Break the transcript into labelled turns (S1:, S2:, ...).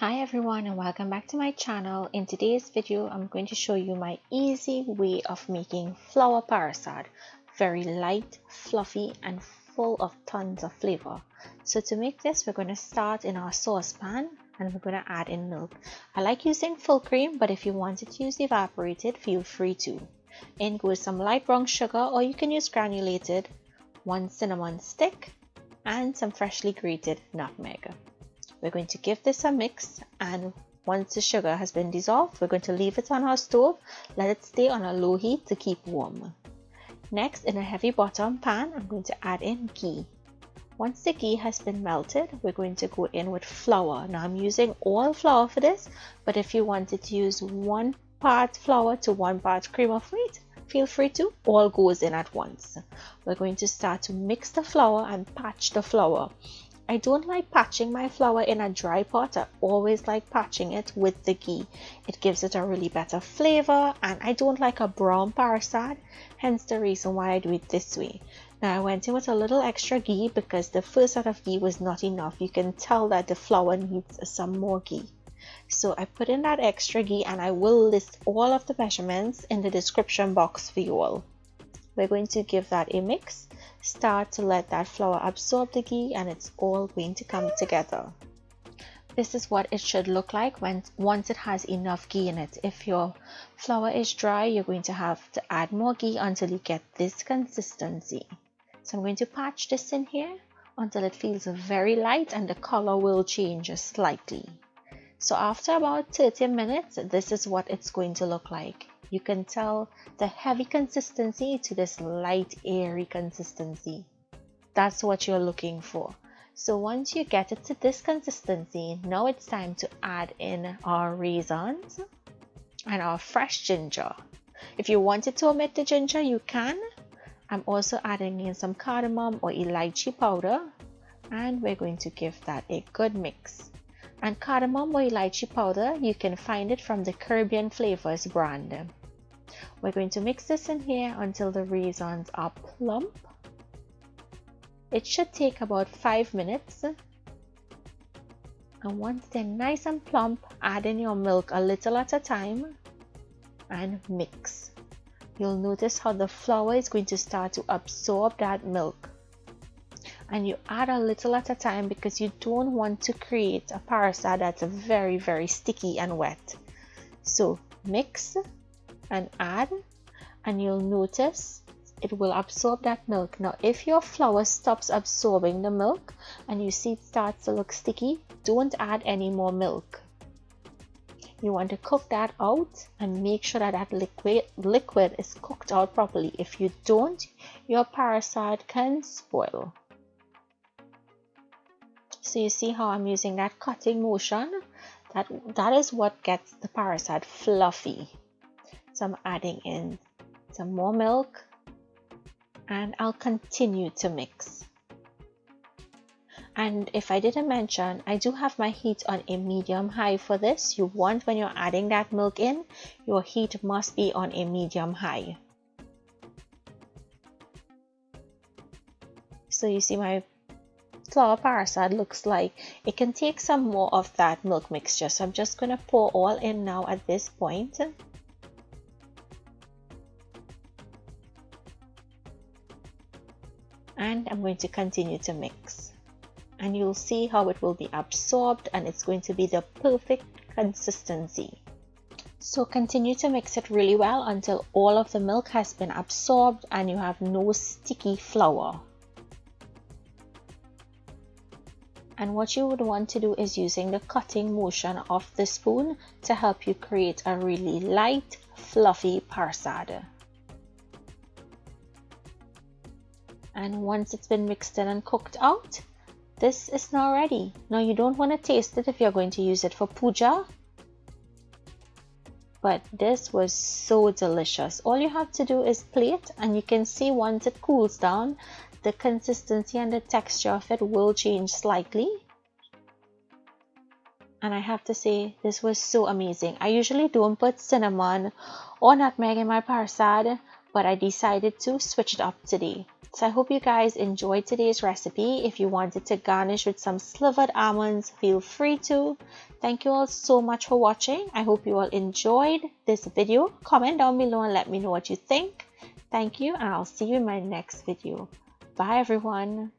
S1: Hi everyone and welcome back to my channel. In today's video, I'm going to show you my easy way of making flour parsad. Very light, fluffy and full of tons of flavor. So to make this, we're going to start in our saucepan and we're going to add in milk. I like using full cream, but if you wanted to use evaporated, feel free to. In goes some light brown sugar, or you can use granulated, 1 cinnamon stick and some freshly grated nutmeg. We're going to give this a mix, and once the sugar has been dissolved, we're going to leave it on our stove. Let it stay on a low heat to keep warm. Next, in a heavy bottom pan, I'm going to add in ghee. Once the ghee has been melted, we're going to go in with flour. Now I'm using all flour for this, but if you wanted to use 1 part flour to 1 part cream of wheat, feel free to. All goes in at once. We're going to start to mix the flour and patch the flour. I don't like patching my flour in a dry pot. I always like patching it with the ghee. It gives it a really better flavor, and I don't like a brown parsad, hence the reason why I do it this way. Now I went in with a little extra ghee because the first set of ghee was not enough. You can tell that the flour needs some more ghee. So I put in that extra ghee, and I will list all of the measurements in the description box for you all. We're going to give that a mix. Start to let that flour absorb the ghee, and it's all going to come together. This is what it should look like once it has enough ghee in it. If your flour is dry, you're going to have to add more ghee until you get this consistency. So I'm going to patch this in here until it feels very light and the color will change slightly. So after about 30 minutes, this is what it's going to look like. You can tell the heavy consistency to this light, airy consistency. That's what you're looking for. So once you get it to this consistency, now it's time to add in our raisins and our fresh ginger. If you wanted to omit the ginger, you can. I'm also adding in some cardamom or elychee powder, and we're going to give that a good mix. And cardamom or elychee powder, you can find it from the Caribbean Flavors brand. We're going to mix this in here until the raisins are plump. It should take about 5 minutes. And once they're nice and plump, add in your milk a little at a time and mix. You'll notice how the flour is going to start to absorb that milk. And you add a little at a time because you don't want to create a parsad that's very, very sticky and wet. So mix and add, and you'll notice it will absorb that milk. Now if your flour stops absorbing the milk and you see it starts to look sticky, don't add any more milk. You want to cook that out and make sure that that liquid is cooked out properly. If you don't, your parsad can spoil. So you see how I'm using that cutting motion? That is what gets the parsad fluffy. So I'm adding in some more milk, and I'll continue to mix. And if I didn't mention, I do have my heat on a medium-high for this. You want, when you're adding that milk in, your heat must be on a medium-high. So you see my flour parsad looks like it can take some more of that milk mixture. So I'm just going to pour all in now at this point. And I'm going to continue to mix, and you'll see how it will be absorbed, and it's going to be the perfect consistency. So continue to mix it really well until all of the milk has been absorbed and you have no sticky flour. And what you would want to do is using the cutting motion of the spoon to help you create a really light, fluffy parsad. And once it's been mixed in and cooked out, this is now ready. Now you don't want to taste it if you're going to use it for puja, but this was so delicious. All you have to do is plate, and you can see once it cools down, the consistency and the texture of it will change slightly. And I have to say, this was so amazing. I usually don't put cinnamon or nutmeg in my parsad, but I decided to switch it up today. So I hope you guys enjoyed today's recipe. If you wanted to garnish with some slivered almonds, feel free to. Thank you all so much for watching. I hope you all enjoyed this video. Comment down below and let me know what you think. Thank you, and I'll see you in my next video. Bye everyone.